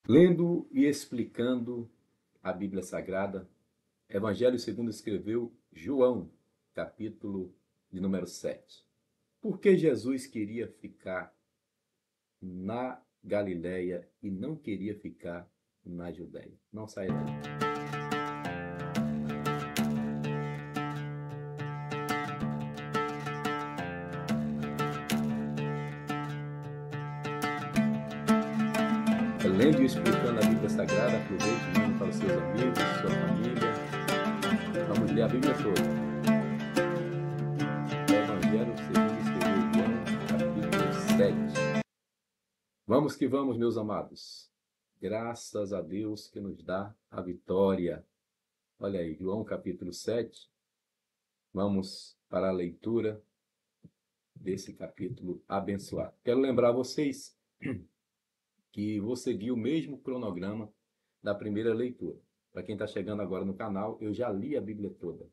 Lendo e explicando a Bíblia Sagrada, Evangelho segundo escreveu João, capítulo de número 7. Por que Jesus queria ficar na Galileia e não queria ficar na Judéia? Não saia daí. Lendo e explicando a Bíblia Sagrada, aproveite e mande para os seus amigos, sua família. Vamos ler a Bíblia toda. Evangelho segundo escreveu João, capítulo 7. Vamos que vamos, meus amados. Graças a Deus que nos dá a vitória. Olha aí, João capítulo 7. Vamos para a leitura desse capítulo abençoado. Quero lembrar vocês que vou seguir o mesmo cronograma da primeira leitura. Para quem está chegando agora no canal, eu já li a Bíblia toda.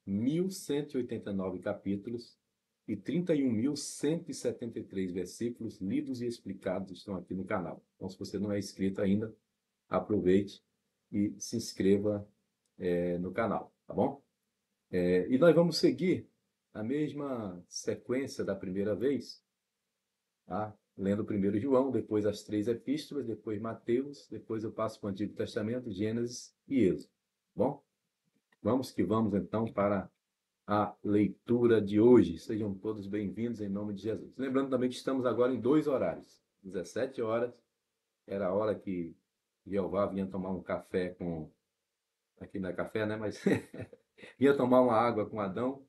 1.189 capítulos e 31.173 versículos lidos e explicados estão aqui no canal. Então, se você não é inscrito ainda, aproveite e se inscreva no canal, tá bom? E nós vamos seguir a mesma sequência da primeira vez, tá? Lendo primeiro João, depois as 3 epístolas, depois Mateus, depois eu passo para o Antigo Testamento, Gênesis e Êxodo. Bom, vamos que vamos então para a leitura de hoje. Sejam todos bem-vindos em nome de Jesus. Lembrando também que estamos agora em 2 horários. 17 horas era a hora que Jeová vinha tomar um café com... Aqui não é café, né? Mas ia tomar uma água com Adão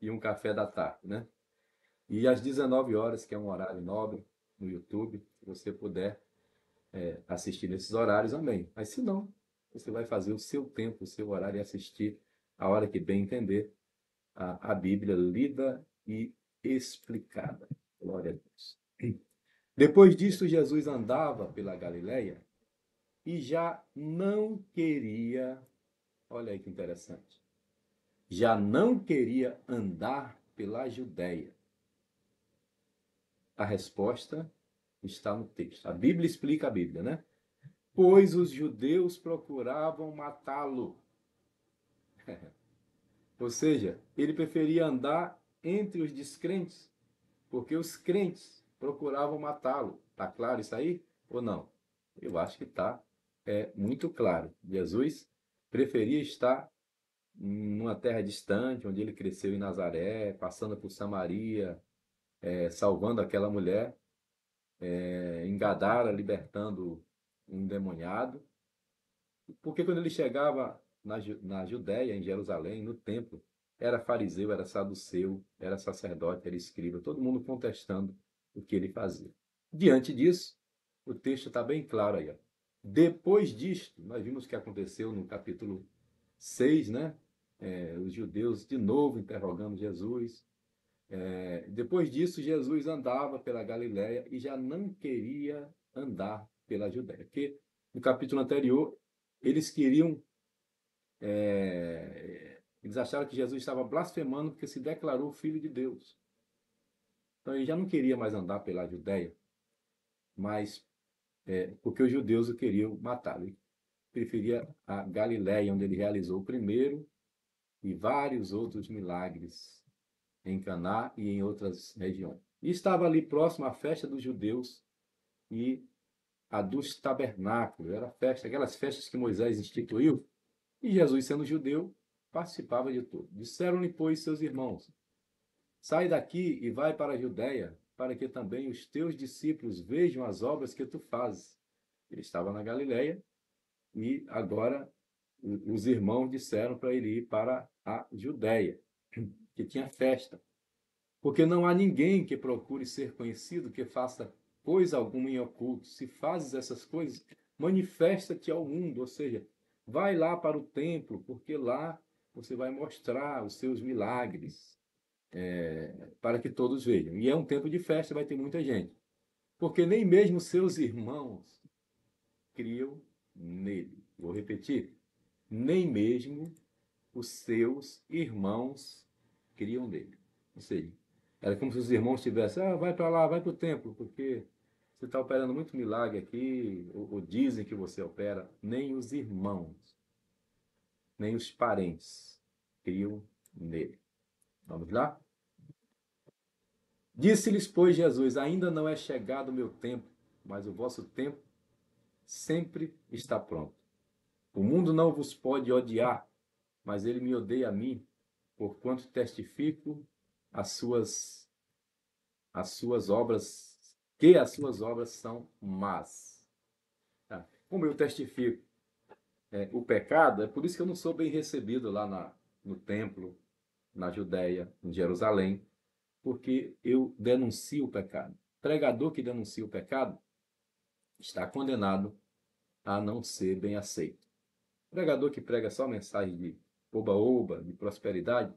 e um café da tarde, né? E às 19 horas, que é um horário nobre no YouTube, se você puder assistir nesses horários, amém. Mas se não, você vai fazer o seu tempo, o seu horário e assistir a hora que bem entender a Bíblia lida e explicada. Glória a Deus. Depois disso, Jesus andava pela Galileia e já não queria, olha aí que interessante, já não queria andar pela Judéia. A resposta está no texto. A Bíblia explica a Bíblia, né? Pois os judeus procuravam matá-lo. Ou seja, ele preferia andar entre os descrentes, porque os crentes procuravam matá-lo. Está claro isso aí ou não? Eu acho que está muito claro. Jesus preferia estar numa terra distante, onde ele cresceu em Nazaré, passando por Samaria, salvando aquela mulher, em Gadara, libertando um endemoniado. Porque quando ele chegava na Judéia, em Jerusalém, no templo, era fariseu, era saduceu, era sacerdote, era escriba, todo mundo contestando o que ele fazia. Diante disso, o texto está bem claro aí. Ó. Depois disto, nós vimos o que aconteceu no capítulo 6, né? Os judeus de novo interrogando Jesus. Depois disso, Jesus andava pela Galiléia e já não queria andar pela Judéia. Porque no capítulo anterior, eles queriam. Eles acharam que Jesus estava blasfemando porque se declarou filho de Deus. Então ele já não queria mais andar pela Judéia, mas porque os judeus o queriam matar. Ele preferia a Galiléia, onde ele realizou o primeiro e vários outros milagres em Caná e em outras regiões. E estava ali próximo à festa dos judeus e a dos tabernáculos. Era festa, aquelas festas que Moisés instituiu. E Jesus, sendo judeu, participava de tudo. Disseram-lhe, pois, seus irmãos: sai daqui e vai para a Judéia, para que também os teus discípulos vejam as obras que tu fazes. Ele estava na Galiléia e agora os irmãos disseram para ele ir para a Judéia, que tinha festa. Porque não há ninguém que procure ser conhecido, que faça coisa alguma em oculto. Se fazes essas coisas, manifesta-te ao mundo, ou seja, vai lá para o templo, porque lá você vai mostrar os seus milagres, para que todos vejam. E é um tempo de festa, vai ter muita gente. Porque nem mesmo seus irmãos criam nele. Vou repetir. Nem mesmo os seus irmãos criam nele. Ou seja, era como se os irmãos tivessem, vai para lá, vai para o templo, porque você está operando muito milagre aqui, ou dizem que você opera, nem os irmãos, nem os parentes criam nele. Vamos lá? Disse-lhes, pois, Jesus: ainda não é chegado o meu tempo, mas o vosso tempo sempre está pronto. O mundo não vos pode odiar, mas ele me odeia a mim, porquanto testifico as suas obras, que as suas obras são más. Tá? Como eu testifico o pecado, é por isso que eu não sou bem recebido lá no templo, na Judéia, em Jerusalém, porque eu denuncio o pecado. Pregador que denuncia o pecado está condenado a não ser bem aceito. Pregador que prega só mensagem de oba-oba, de prosperidade,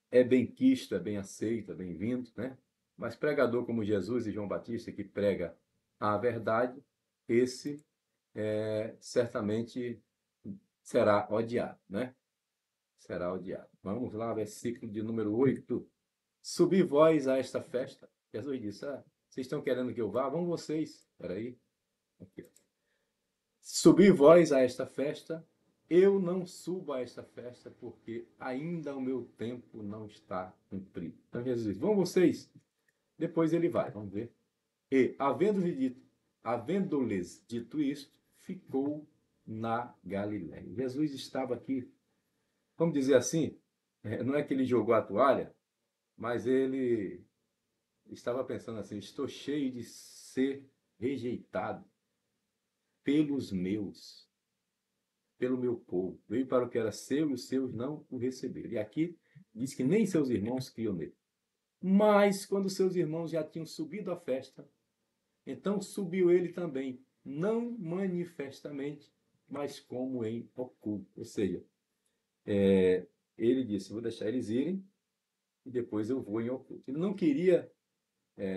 é bem quisto, é bem aceito, é bem-vindo, né? Mas pregador como Jesus e João Batista, que prega a verdade, esse certamente será odiado, né? Será odiado. Vamos lá, versículo de número 8. Subi vós a esta festa. Jesus disse, vocês estão querendo que eu vá? Vão vocês. Espera aí. Aqui. Subi vós a esta festa. Eu não subo a esta festa porque ainda o meu tempo não está cumprido. Então Jesus diz, vão vocês. Depois ele vai, vamos ver. E, havendo-lhes dito isto, ficou na Galiléia. Jesus estava aqui, vamos dizer assim, não é que ele jogou a toalha, mas ele estava pensando assim, estou cheio de ser rejeitado pelos meus, pelo meu povo. Veio para o que era seu e os seus não o receberam. E aqui diz que nem seus irmãos criam nele. Mas quando seus irmãos já tinham subido à festa, então subiu ele também, não manifestamente, mas como em oculto. Ou seja, ele disse, vou deixar eles irem e depois eu vou em oculto. Ele não queria,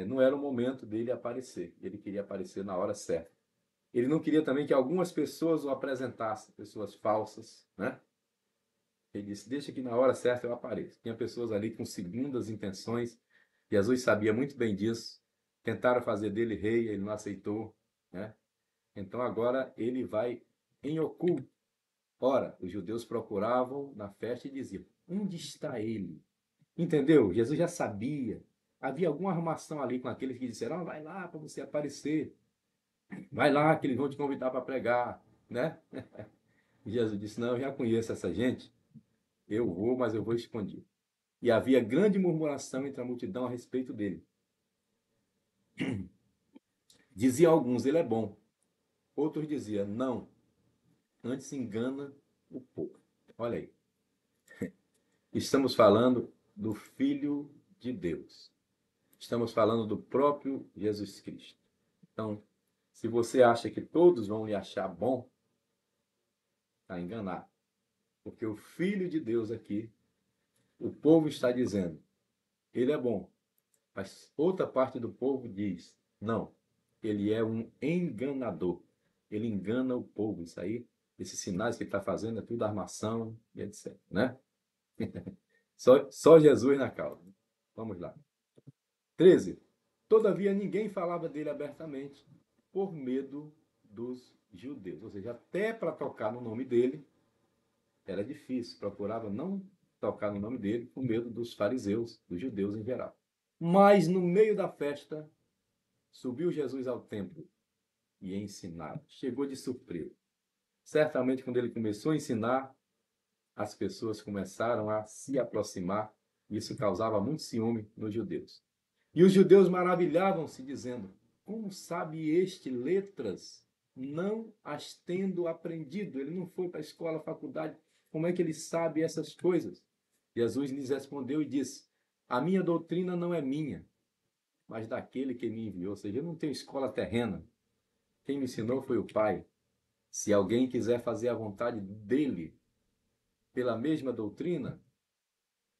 não era o momento dele aparecer. Ele queria aparecer na hora certa. Ele não queria também que algumas pessoas o apresentassem, pessoas falsas, né? Ele disse, deixa que na hora certa eu apareça. Tinha pessoas ali com segundas intenções. Jesus sabia muito bem disso. Tentaram fazer dele rei, ele não aceitou, né? Então agora ele vai em oculto. Ora, os judeus procuravam na festa e diziam, onde está ele? Entendeu? Jesus já sabia. Havia alguma armação ali com aqueles que disseram, vai lá para você aparecer. Vai lá que eles vão te convidar para pregar, né? E Jesus disse, não, eu já conheço essa gente. Eu vou, mas eu vou escondido. E havia grande murmuração entre a multidão a respeito dele. Diziam alguns, ele é bom. Outros diziam, não, antes engana o povo. Olha aí. Estamos falando do Filho de Deus. Estamos falando do próprio Jesus Cristo. Então, se você acha que todos vão lhe achar bom, está enganado. Porque o Filho de Deus aqui, o povo está dizendo, ele é bom. Mas outra parte do povo diz, não, ele é um enganador. Ele engana o povo. Isso aí, esses sinais que ele está fazendo é tudo armação e etc. Né? Só Jesus na causa. Vamos lá. 13. Todavia ninguém falava dele abertamente por medo dos judeus. Ou seja, até para tocar no nome dele era difícil. Procurava não tocar no nome dele por medo dos fariseus, dos judeus em geral. Mas no meio da festa, subiu Jesus ao templo e ensinava. Chegou de surpresa. Certamente, quando ele começou a ensinar, as pessoas começaram a se aproximar. Isso causava muito ciúme nos judeus. E os judeus maravilhavam-se, dizendo, como sabe este letras, não as tendo aprendido? Ele não foi para a escola, faculdade, como é que ele sabe essas coisas? Jesus lhes respondeu e disse, a minha doutrina não é minha, mas daquele que me enviou. Ou seja, eu não tenho escola terrena. Quem me ensinou foi o Pai. Se alguém quiser fazer a vontade dele, pela mesma doutrina,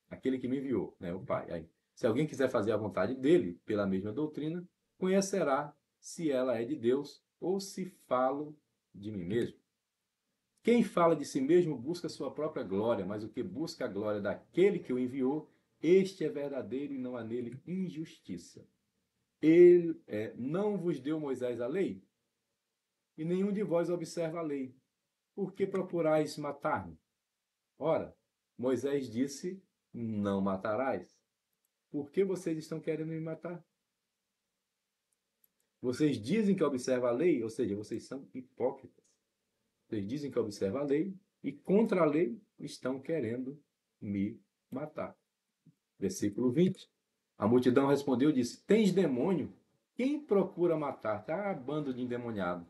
aquele que me enviou, né, o Pai. Aí, se alguém quiser fazer a vontade dele, pela mesma doutrina, conhecerá se ela é de Deus ou se falo de mim mesmo. Quem fala de si mesmo busca sua própria glória, mas o que busca a glória daquele que o enviou, este é verdadeiro e não há nele injustiça. não vos deu Moisés a lei? E nenhum de vós observa a lei. Por que procurais matar-me? Ora, Moisés disse, não matarás. Por que vocês estão querendo me matar? Vocês dizem que observam a lei, ou seja, vocês são hipócritas. Vocês dizem que observam a lei e contra a lei estão querendo me matar. Versículo 20. A multidão respondeu e disse, tens demônio? Quem procura matar-te? Ah, bando de endemoniado.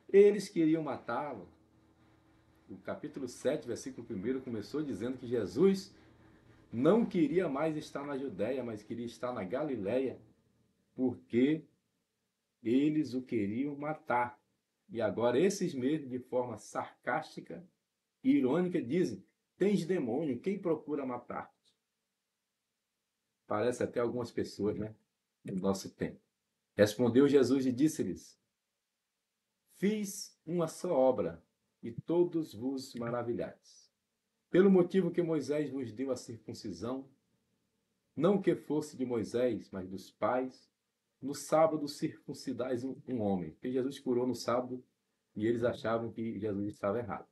Eles queriam matá-lo. O capítulo 7, versículo 1 começou dizendo que Jesus não queria mais estar na Judéia, mas queria estar na Galiléia, porque eles o queriam matar. E agora esses mesmos, de forma sarcástica e irônica, dizem, tens demônio, quem procura matar-te? Parece até algumas pessoas, né? No nosso tempo. Respondeu Jesus e disse-lhes, fiz uma só obra, e todos vos maravilhais. Pelo motivo que Moisés vos deu a circuncisão, não que fosse de Moisés, mas dos pais, no sábado circuncidais um homem. Porque Jesus curou no sábado e eles achavam que Jesus estava errado.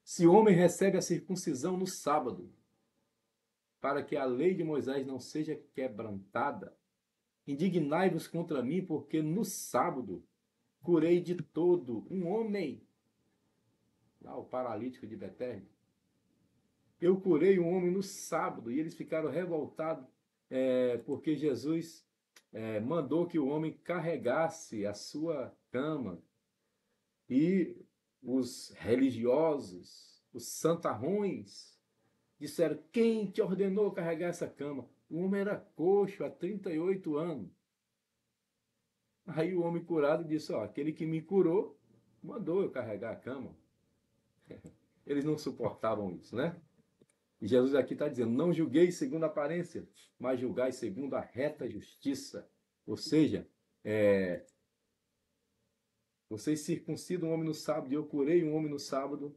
Se o homem recebe a circuncisão no sábado, para que a lei de Moisés não seja quebrantada, indignai-vos contra mim, porque no sábado curei de todo um homem. Lá o paralítico de Betesda. Eu curei um homem no sábado e eles ficaram revoltados porque Jesus mandou que o homem carregasse a sua cama. E os religiosos, os santarrões, disseram, quem te ordenou carregar essa cama? O homem era coxo há 38 anos. Aí o homem curado disse, aquele que me curou mandou eu carregar a cama. Eles não suportavam isso, né? E Jesus aqui está dizendo, não julgueis segundo a aparência, mas julgai segundo a reta justiça. Ou seja, vocês circuncidam um homem no sábado, e eu curei um homem no sábado,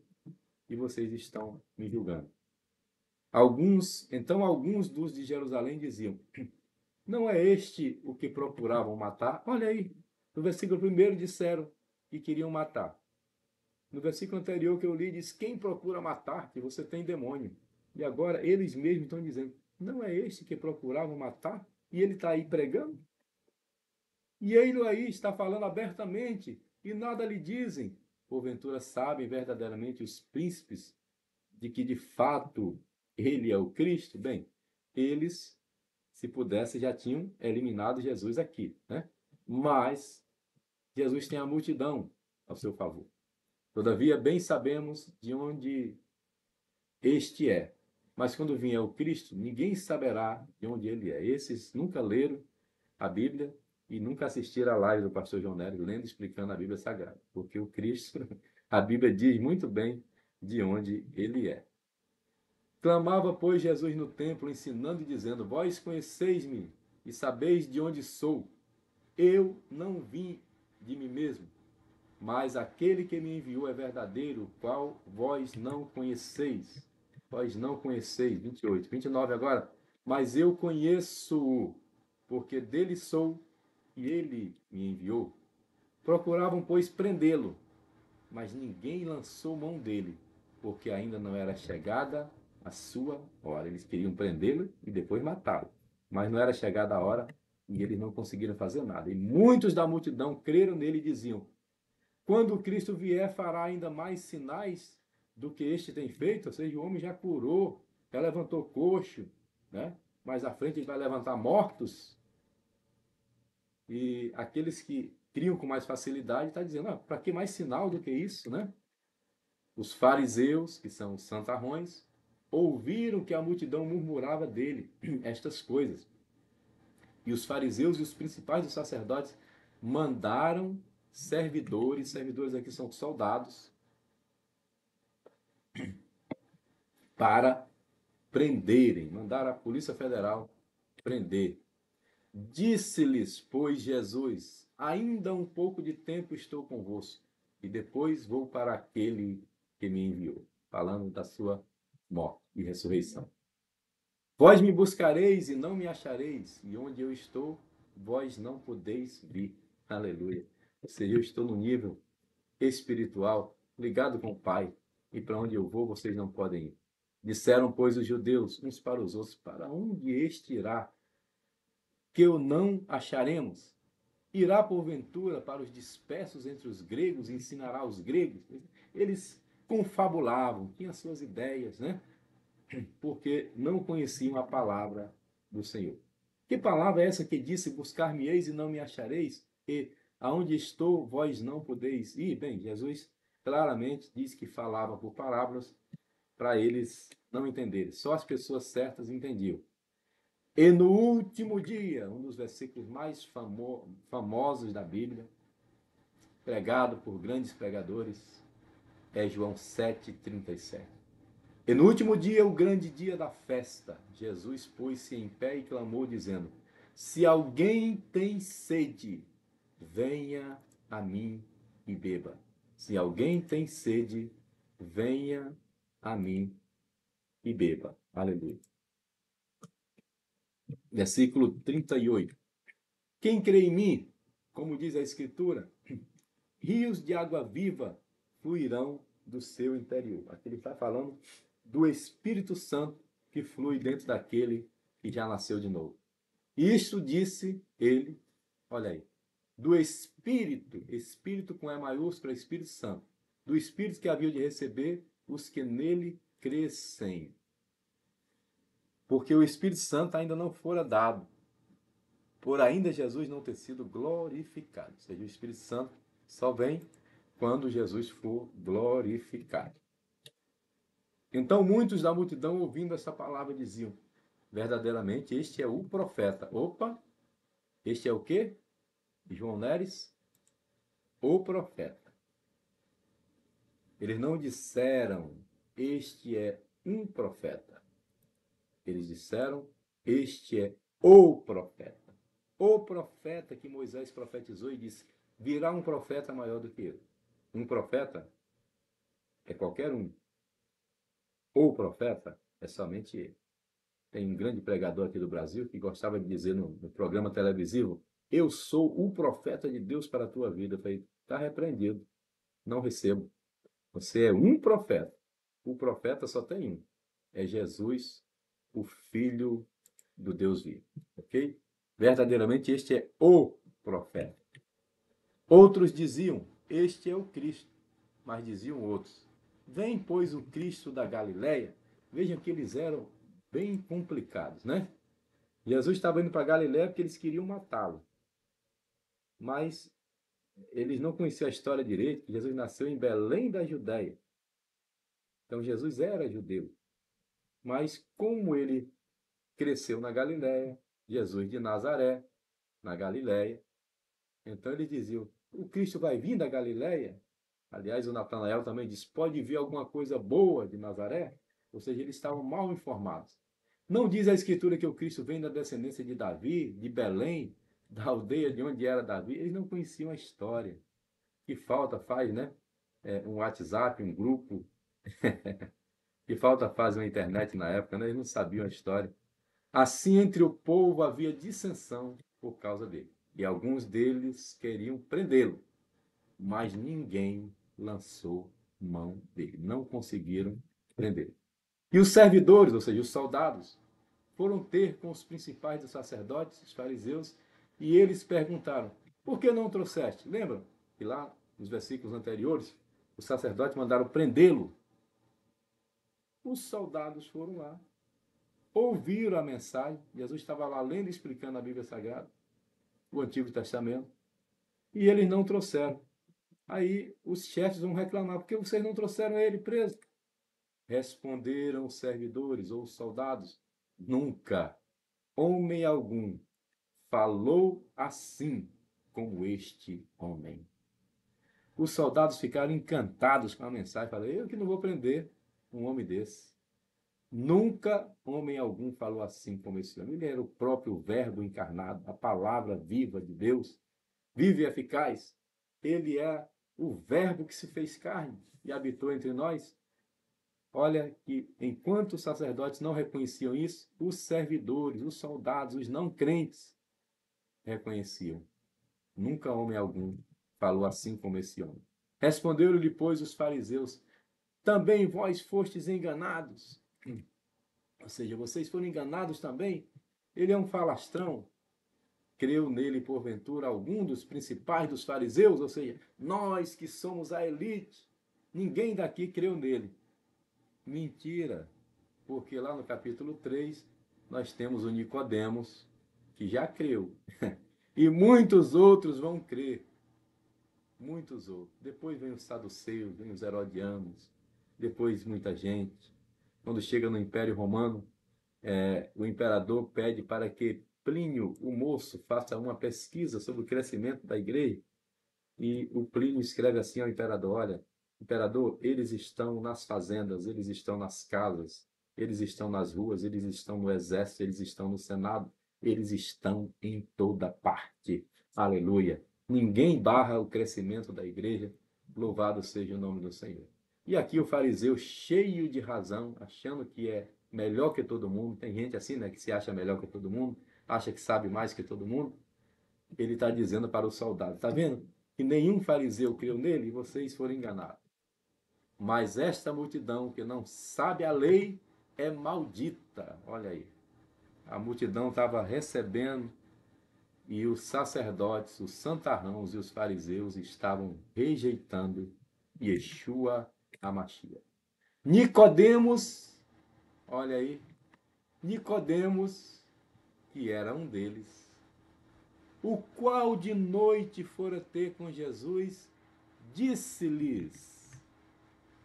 e vocês estão me julgando. Então alguns dos de Jerusalém diziam, não é este o que procuravam matar? Olha aí, no versículo 1 disseram que queriam matar. No versículo anterior que eu li, diz, quem procura matar, que você tem demônio. E agora eles mesmos estão dizendo, não é este que procuravam matar? E ele está aí pregando? E ele aí está falando abertamente e nada lhe dizem. Porventura sabem verdadeiramente os príncipes de que de fato ele é o Cristo? Bem, eles, se pudessem, já tinham eliminado Jesus aqui, né? Mas Jesus tem a multidão ao seu favor. Todavia, bem sabemos de onde este é. Mas quando vier o Cristo, ninguém saberá de onde ele é. Esses nunca leram a Bíblia e nunca assistiram a live do pastor João Nery lendo e explicando a Bíblia Sagrada. Porque o Cristo, a Bíblia diz muito bem de onde ele é. Clamava, pois, Jesus no templo, ensinando e dizendo, vós conheceis-me e sabeis de onde sou. Eu não vim de mim mesmo, mas aquele que me enviou é verdadeiro, qual vós não conheceis. Vós não conheceis. 28. 29 agora. Mas eu conheço-o, porque dele sou e ele me enviou. Procuravam, pois, prendê-lo, mas ninguém lançou mão dele, porque ainda não era chegada a sua hora. Eles queriam prendê-lo e depois matá-lo, mas não era chegada a hora e eles não conseguiram fazer nada. E muitos da multidão creram nele e diziam, quando Cristo vier, fará ainda mais sinais do que este tem feito? Ou seja, o homem já curou, já levantou coxo, né? Mais à frente ele vai levantar mortos. E aqueles que criam com mais facilidade está dizendo, para que mais sinal do que isso, né? Os fariseus, que são os santarrões, ouviram que a multidão murmurava dele estas coisas. E os fariseus e os principais dos sacerdotes mandaram servidores aqui são soldados, para prenderem, mandaram a Polícia Federal prender. Disse-lhes, pois, Jesus, ainda um pouco de tempo estou convosco, e depois vou para aquele que me enviou, falando da sua morte e ressurreição. Vós me buscareis e não me achareis, e onde eu estou, vós não podeis vir. Aleluia. Ou seja, eu estou no nível espiritual ligado com o Pai, e para onde eu vou, vocês não podem ir. Disseram, pois, os judeus uns para os outros, para onde este irá, que o não acharemos? Irá, porventura, para os dispersos entre os gregos e ensinará aos gregos? Eles confabulavam, tinham suas ideias, né? Porque não conheciam a palavra do Senhor. Que palavra é essa que disse, buscar-me-eis e não me achareis? E aonde estou, vós não podeis ir? Bem, Jesus claramente diz que falava por parábolas para eles não entenderem. Só as pessoas certas entendiam. E no último dia, um dos versículos mais famosos da Bíblia, pregado por grandes pregadores, é João 7,37. E no último dia, o grande dia da festa, Jesus pôs-se em pé e clamou, dizendo: Se alguém tem sede, venha a mim e beba. Se alguém tem sede, venha a mim e beba. Aleluia. Versículo 38. Quem crê em mim, como diz a Escritura, rios de água viva fluirão do seu interior. Aqui ele está falando do Espírito Santo que flui dentro daquele que já nasceu de novo. Isto disse ele, olha aí, do Espírito, Espírito com E maiúsculo, Espírito Santo, do Espírito que havia de receber os que nele crescem. Porque o Espírito Santo ainda não fora dado, por ainda Jesus não ter sido glorificado. Ou seja, o Espírito Santo só vem quando Jesus for glorificado. Então muitos da multidão, ouvindo essa palavra, diziam, verdadeiramente, este é o profeta. Opa, este é o quê? João Neres, o profeta. Eles não disseram, este é um profeta. Eles disseram, este é o profeta. O profeta que Moisés profetizou e disse, virá um profeta maior do que ele. Um profeta é qualquer um. O profeta é somente ele. Tem um grande pregador aqui do Brasil que gostava de dizer no programa televisivo, eu sou o profeta de Deus para a tua vida. Eu falei, está repreendido, não recebo. Você é um profeta. O profeta só tem um. É Jesus, o Filho do Deus vivo. Ok? Verdadeiramente este é o profeta. Outros diziam, este é o Cristo. Mas diziam outros, vem, pois, o Cristo da Galileia. Vejam que eles eram bem complicados, né? Jesus estava indo para Galileia porque eles queriam matá-lo. Mas eles não conheciam a história direito, que Jesus nasceu em Belém da Judéia. Então Jesus era judeu. Mas como ele cresceu na Galileia, Jesus de Nazaré, na Galileia, então eles diziam, o Cristo vai vir da Galileia? Aliás, o Natanael também diz, pode vir alguma coisa boa de Nazaré? Ou seja, eles estavam mal informados. Não diz a Escritura que o Cristo vem da descendência de Davi, de Belém, da aldeia de onde era Davi. Eles não conheciam a história. Que falta faz, né? Um WhatsApp, um grupo. Que falta faz uma internet na época, né? Eles não sabiam a história. Assim, entre o povo havia dissensão por causa dele. E alguns deles queriam prendê-lo, mas ninguém lançou mão dele. Não conseguiram prender. E os servidores, ou seja, os soldados, foram ter com os principais dos sacerdotes, os fariseus, e eles perguntaram, por que não o trouxeste? Lembram que lá, nos versículos anteriores, os sacerdotes mandaram prendê-lo. Os soldados foram lá, ouviram a mensagem, Jesus estava lá lendo e explicando a Bíblia Sagrada, o Antigo Testamento, e eles não trouxeram. Aí os chefes vão reclamar, por que vocês não trouxeram ele preso? Responderam os servidores ou os soldados, nunca homem algum falou assim como este homem. Os soldados ficaram encantados com a mensagem, falaram, eu que não vou prender um homem desse. Nunca homem algum falou assim como esse homem. Ele era o próprio verbo encarnado, a palavra viva de Deus, viva e eficaz. Ele é o verbo que se fez carne e habitou entre nós. Olha que enquanto os sacerdotes não reconheciam isso, os servidores, os soldados, os não crentes reconheciam. Nunca homem algum falou assim como esse homem. Respondeu-lhe, pois, os fariseus: também vós fostes enganados. Ou seja, vocês foram enganados também? Ele é um falastrão. Creu nele, porventura, algum dos principais dos fariseus? Ou seja, nós que somos a elite, ninguém daqui creu nele. Mentira, porque lá no capítulo 3 nós temos o Nicodemos, que já creu. E muitos outros vão crer. Muitos outros. Depois vem os saduceus, vem os herodianos, depois muita gente. Quando chega no Império Romano, o imperador pede para que Plínio, o moço, faça uma pesquisa sobre o crescimento da igreja. E o Plínio escreve assim ao imperador: olha, imperador, eles estão nas fazendas, eles estão nas casas, eles estão nas ruas, eles estão no exército, eles estão no senado, eles estão em toda parte. Aleluia. Ninguém barra o crescimento da igreja. Louvado seja o nome do Senhor. E aqui o fariseu, cheio de razão, achando que é melhor que todo mundo. Tem gente assim, né, que se acha melhor que todo mundo, acha que sabe mais que todo mundo. Ele está dizendo para os soldados: está vendo que nenhum fariseu creu nele e vocês foram enganados. Mas esta multidão que não sabe a lei é maldita. Olha aí. A multidão estava recebendo e os sacerdotes, os santarrãos e os fariseus estavam rejeitando Yeshua HaMashiach. Nicodemos, olha aí, Nicodemos, que era um deles, o qual de noite fora ter com Jesus, disse-lhes: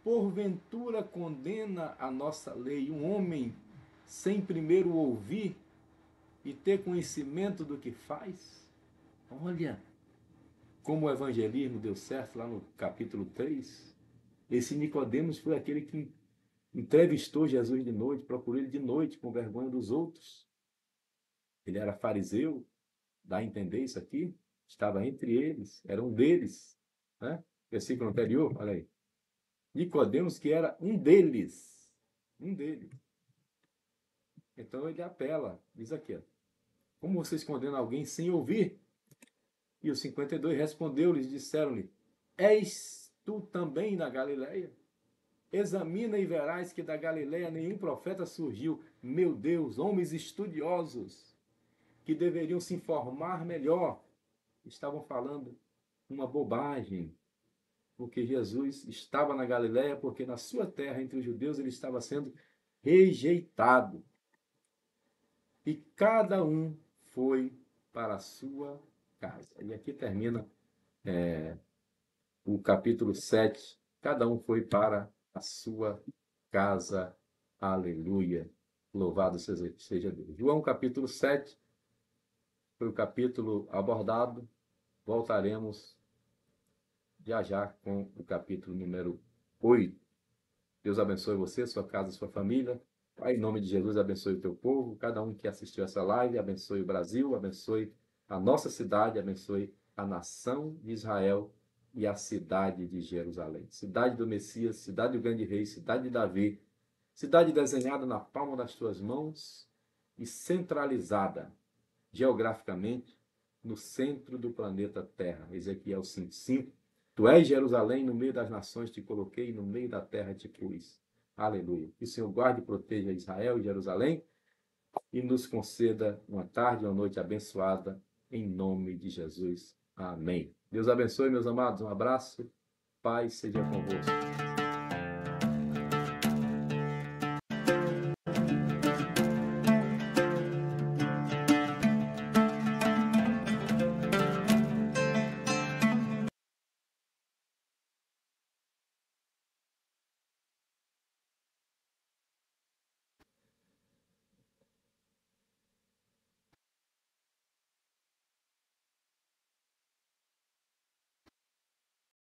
porventura condena a nossa lei um homem sem primeiro ouvir e ter conhecimento do que faz? Olha como o evangelismo deu certo lá no capítulo 3. Esse Nicodemos foi aquele que entrevistou Jesus de noite, procurou ele de noite, com vergonha dos outros. Ele era fariseu, dá a entender isso aqui? Estava entre eles, era um deles. Né? Versículo anterior, olha aí. Nicodemos, que era um deles. Um deles. Então ele apela, diz aqui, ó, como vocês condenam alguém sem ouvir? E os 52 respondeu-lhes, disseram-lhe: és tu também da Galileia? Examina e verás que da Galileia nenhum profeta surgiu. Meu Deus, homens estudiosos que deveriam se informar melhor, estavam falando uma bobagem, porque Jesus estava na Galileia, porque na sua terra, entre os judeus, ele estava sendo rejeitado. E cada um foi para a sua casa. E aqui termina o capítulo 7. Cada um foi para a sua casa. Aleluia. Louvado seja Deus. João capítulo 7 foi o capítulo abordado. Voltaremos já já com o capítulo número 8. Deus abençoe você, sua casa, sua família. Pai, em nome de Jesus, abençoe o teu povo. Cada um que assistiu essa live, abençoe o Brasil, abençoe a nossa cidade, abençoe a nação de Israel e a cidade de Jerusalém. Cidade do Messias, cidade do grande rei, cidade de Davi, cidade desenhada na palma das tuas mãos e centralizada geograficamente no centro do planeta Terra. Ezequiel 5:5. Tu és Jerusalém, no meio das nações te coloquei, no meio da terra te pus. Aleluia. Que o Senhor guarde e proteja Israel e Jerusalém e nos conceda uma tarde e uma noite abençoada, em nome de Jesus. Amém. Deus abençoe, meus amados. Um abraço. Paz seja convosco.